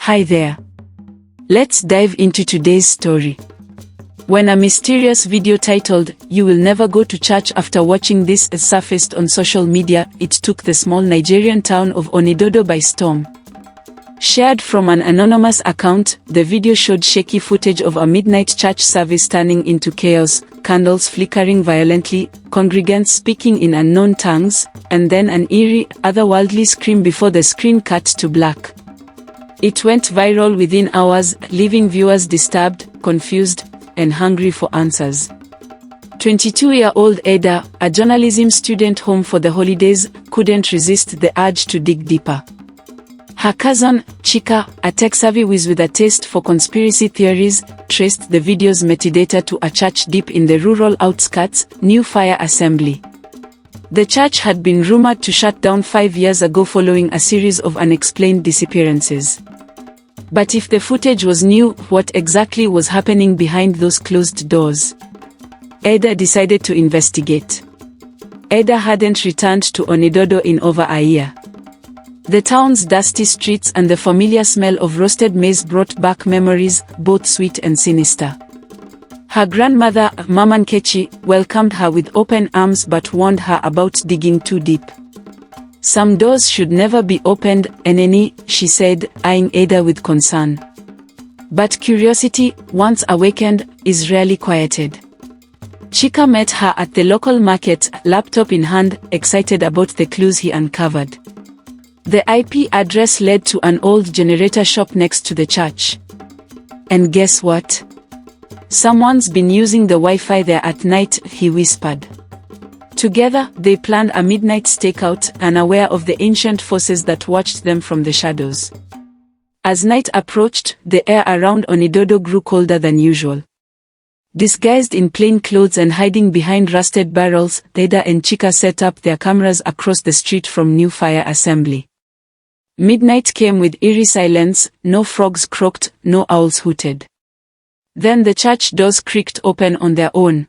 Hi there. Let's dive into today's story. When a mysterious video titled, "You Will Never Go to Church After Watching This" surfaced on social media, it took the small Nigerian town of Onidodo by storm. Shared from an anonymous account, the video showed shaky footage of a midnight church service turning into chaos, candles flickering violently, congregants speaking in unknown tongues, and then an eerie, otherworldly scream before the screen cut to black. It went viral within hours, leaving viewers disturbed, confused, and hungry for answers. 22-year-old Ada, a journalism student home for the holidays, couldn't resist the urge to dig deeper. Her cousin, Chika, a tech-savvy whiz with a taste for conspiracy theories, traced the video's metadata to a church deep in the rural outskirts, New Fire Assembly. The church had been rumored to shut down 5 years ago following a series of unexplained disappearances. But if the footage was new, what exactly was happening behind those closed doors? Ada decided to investigate. Ada hadn't returned to Onidodo in over a year. The town's dusty streets and the familiar smell of roasted maize brought back memories, both sweet and sinister. Her grandmother, Mama Nkechi, welcomed her with open arms but warned her about digging too deep. "Some doors should never be opened, Eneni," she said, eyeing Ada with concern. But curiosity, once awakened, is rarely quieted. Chika met her at the local market, laptop in hand, excited about the clues he uncovered. The IP address led to an old generator shop next to the church. "And guess what? Someone's been using the Wi-Fi there at night," he whispered. Together, they planned a midnight stakeout, unaware of the ancient forces that watched them from the shadows. As night approached, the air around Onidodo grew colder than usual. Disguised in plain clothes and hiding behind rusted barrels, Ada and Chika set up their cameras across the street from New Fire Assembly. Midnight came with eerie silence, no frogs croaked, no owls hooted. Then the church doors creaked open on their own.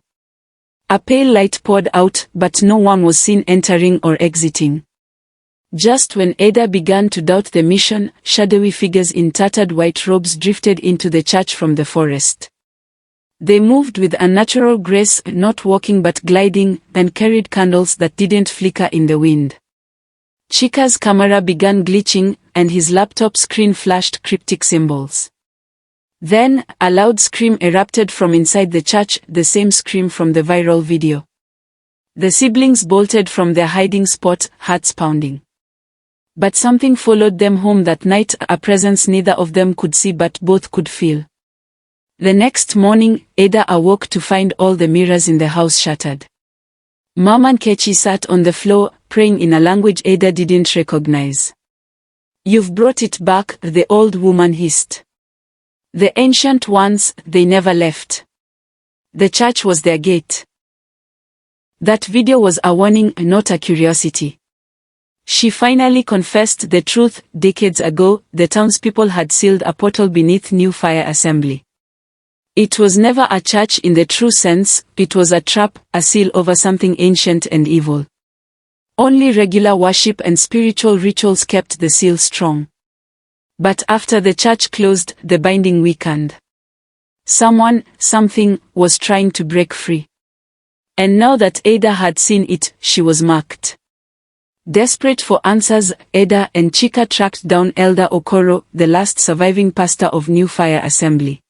A pale light poured out, but no one was seen entering or exiting. Just when Ada began to doubt the mission, shadowy figures in tattered white robes drifted into the church from the forest. They moved with unnatural grace, not walking but gliding, and carried candles that didn't flicker in the wind. Chika's camera began glitching, and his laptop screen flashed cryptic symbols. Then, a loud scream erupted from inside the church, the same scream from the viral video. The siblings bolted from their hiding spot, hearts pounding. But something followed them home that night, a presence neither of them could see but both could feel. The next morning, Ada awoke to find all the mirrors in the house shattered. Mama Nkechi sat on the floor, praying in a language Ada didn't recognize. "You've brought it back," the old woman hissed. "The ancient ones, they never left. The church was their gate." That video was a warning, not a curiosity. She finally confessed the truth. Decades ago, the townspeople had sealed a portal beneath New Fire Assembly. It was never a church in the true sense, it was a trap, a seal over something ancient and evil. Only regular worship and spiritual rituals kept the seal strong. But after the church closed, the binding weakened. Someone, something, was trying to break free. And now that Ada had seen it, she was marked. Desperate for answers, Ada and Chika tracked down Elder Okoro, the last surviving pastor of New Fire Assembly.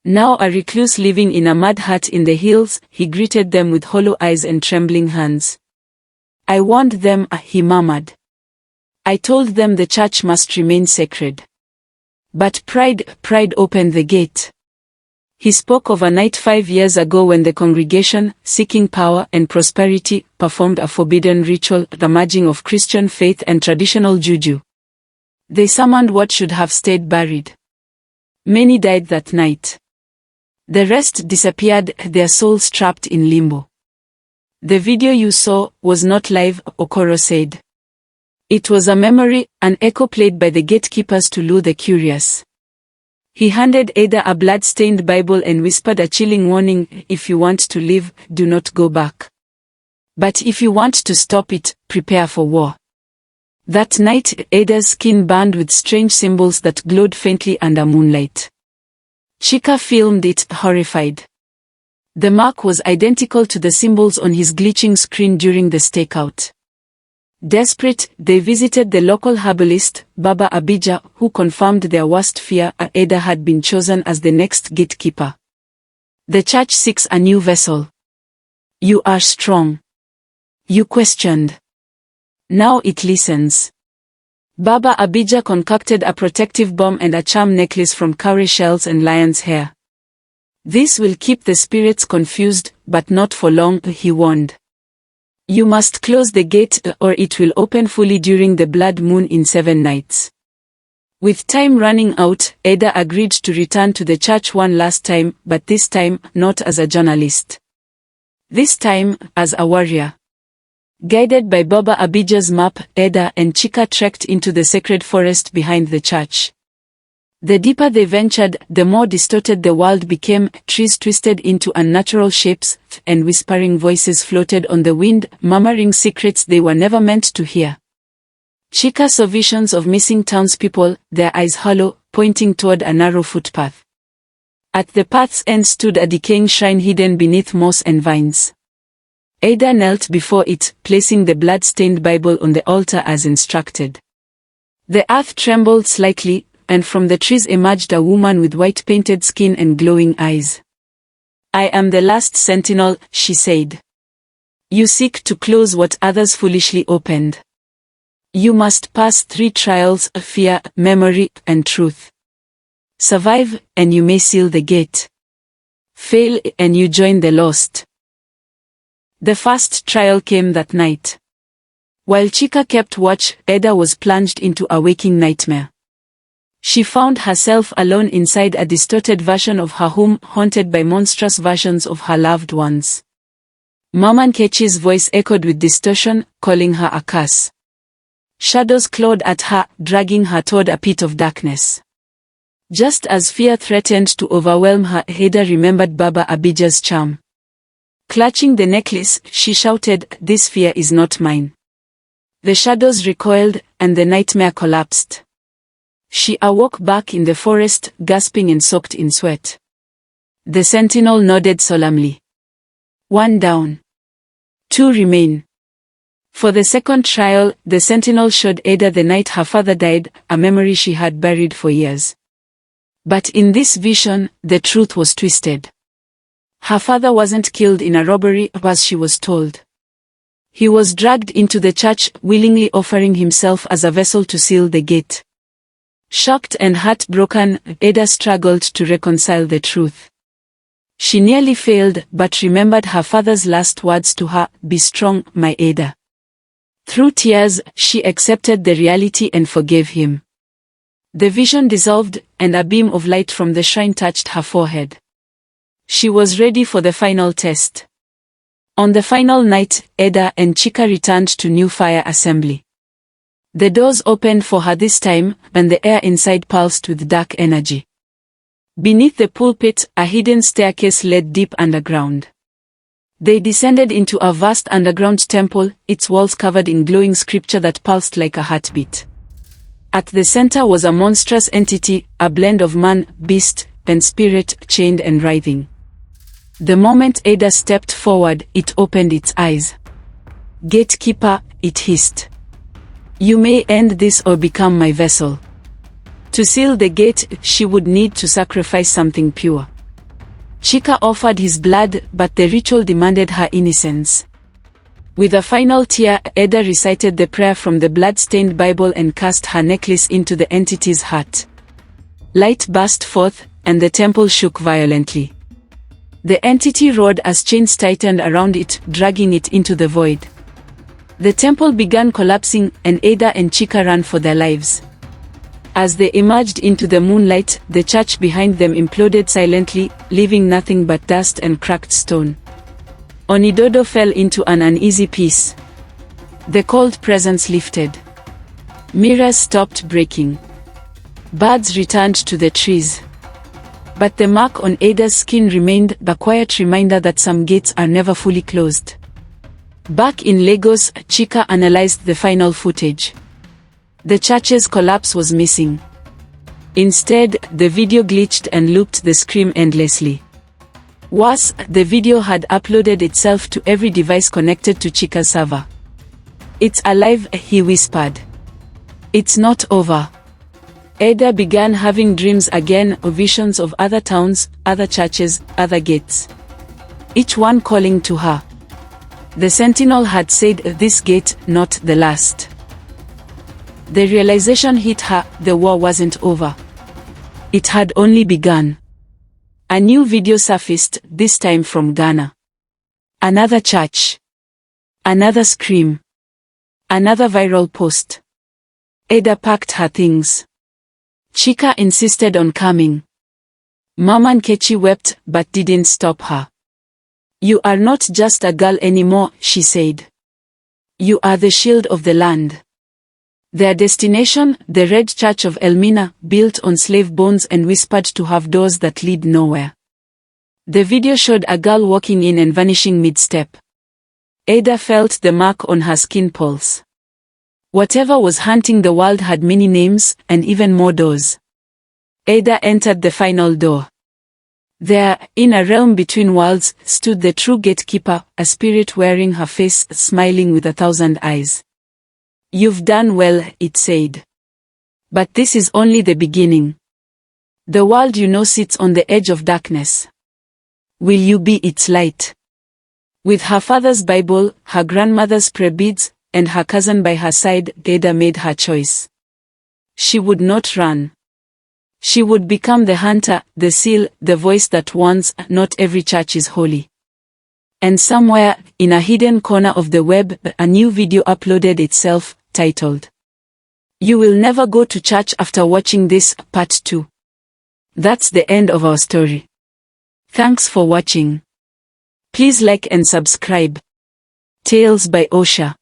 Now a recluse living in a mud hut in the hills, he greeted them with hollow eyes and trembling hands. "I warned them," he murmured. "I told them the church must remain sacred. But pride opened the gate." He spoke of a night 5 years ago when the congregation, seeking power and prosperity, performed a forbidden ritual, the merging of Christian faith and traditional juju. They summoned what should have stayed buried. Many died that night. The rest disappeared, their souls trapped in limbo. "The video you saw was not live," Okoro said. "It was a memory, an echo played by the gatekeepers to lure the curious." He handed Ada a blood-stained Bible and whispered a chilling warning, "If you want to live, do not go back. But if you want to stop it, prepare for war." That night, Ada's skin burned with strange symbols that glowed faintly under moonlight. Chika filmed it, horrified. The mark was identical to the symbols on his glitching screen during the stakeout. Desperate, they visited the local herbalist, Baba Abijah, who confirmed their worst fear: Ada had been chosen as the next gatekeeper. The church seeks a new vessel. You are strong. You questioned. Now it listens. Baba Abijah concocted a protective bomb and a charm necklace from cowrie shells and lion's hair. This will keep the spirits confused, but not for long, he warned. You must close the gate or it will open fully during the blood moon in 7 nights. With time running out, Ada agreed to return to the church one last time, but this time, not as a journalist. This time, as a warrior. Guided by Baba Abijah's map, Ada and Chika trekked into the sacred forest behind the church. The deeper they ventured, the more distorted the world became. Trees twisted into unnatural shapes, and whispering voices floated on the wind, murmuring secrets they were never meant to hear. Chika saw visions of missing townspeople, their eyes hollow, pointing toward a narrow footpath. At the path's end stood a decaying shrine hidden beneath moss and vines. Ada knelt before it, placing the blood-stained Bible on the altar as instructed. The earth trembled slightly, and from the trees emerged a woman with white painted skin and glowing eyes. I am the last sentinel, she said. You seek to close what others foolishly opened. You must pass 3 trials: fear, memory, and truth. Survive, and you may seal the gate. Fail, and you join the lost. The first trial came that night. While Chika kept watch, Ada was plunged into a waking nightmare. She found herself alone inside a distorted version of her home, haunted by monstrous versions of her loved ones. Mama Nkechi's voice echoed with distortion, calling her a curse. Shadows clawed at her, dragging her toward a pit of darkness. Just as fear threatened to overwhelm her, Ada remembered Baba Abijah's charm. Clutching the necklace, she shouted, "This fear is not mine." The shadows recoiled, and the nightmare collapsed. She awoke back in the forest, gasping and soaked in sweat. The sentinel nodded solemnly. 1 down. 2 remain. For the second trial, the sentinel showed Ada the night her father died, a memory she had buried for years. But in this vision, the truth was twisted. Her father wasn't killed in a robbery, as she was told. He was dragged into the church, willingly offering himself as a vessel to seal the gate. Shocked and heartbroken, Ada struggled to reconcile the truth. She nearly failed, but remembered her father's last words to her, "Be strong, my Ada." Through tears, she accepted the reality and forgave him. The vision dissolved, and a beam of light from the shrine touched her forehead. She was ready for the final test. On the final night, Ada and Chika returned to New Fire Assembly. The doors opened for her this time, and the air inside pulsed with dark energy. Beneath the pulpit, a hidden staircase led deep underground. They descended into a vast underground temple, its walls covered in glowing scripture that pulsed like a heartbeat. At the center was a monstrous entity, a blend of man, beast, and spirit, chained and writhing. The moment Ada stepped forward, it opened its eyes. "Gatekeeper," it hissed. "You may end this or become my vessel." To seal the gate, she would need to sacrifice something pure. Chika offered his blood, but the ritual demanded her innocence. With a final tear, Ada recited the prayer from the blood-stained Bible and cast her necklace into the entity's heart. Light burst forth, and the temple shook violently. The entity roared as chains tightened around it, dragging it into the void. The temple began collapsing, and Ada and Chika ran for their lives. As they emerged into the moonlight, the church behind them imploded silently, leaving nothing but dust and cracked stone. Onidodo fell into an uneasy peace. The cold presence lifted. Mirrors stopped breaking. Birds returned to the trees. But the mark on Ada's skin remained, a quiet reminder that some gates are never fully closed. Back in Lagos, Chika analyzed the final footage. The church's collapse was missing. Instead, the video glitched and looped the scream endlessly. Worse, the video had uploaded itself to every device connected to Chika's server. "It's alive," he whispered. "It's not over." Ada began having dreams again, or visions of other towns, other churches, other gates. Each one calling to her. The sentinel had said, "This gate, not the last." The realization hit her, the war wasn't over. It had only begun. A new video surfaced, this time from Ghana. Another church. Another scream. Another viral post. Ada packed her things. Chika insisted on coming. Mama Nkechi wept but didn't stop her. "You are not just a girl anymore," she said. "You are the shield of the land." Their destination, the Red Church of Elmina, built on slave bones and whispered to have doors that lead nowhere. The video showed a girl walking in and vanishing mid-step. Ada felt the mark on her skin pulse. Whatever was hunting the world had many names, and even more doors. Ada entered the final door. There, in a realm between worlds, stood the true gatekeeper, a spirit wearing her face, smiling with 1,000 eyes. "You've done well," it said. "But this is only the beginning. The world you know sits on the edge of darkness. Will you be its light?" With her father's Bible, her grandmother's prayer beads, and her cousin by her side, Ada made her choice. She would not run. She would become the hunter, the seal, the voice that warns, not every church is holy. And somewhere, in a hidden corner of the web, a new video uploaded itself, titled, "You Will Never Go to Church After Watching This, Part 2. That's the end of our story. Thanks for watching. Please like and subscribe. Tales by Osha.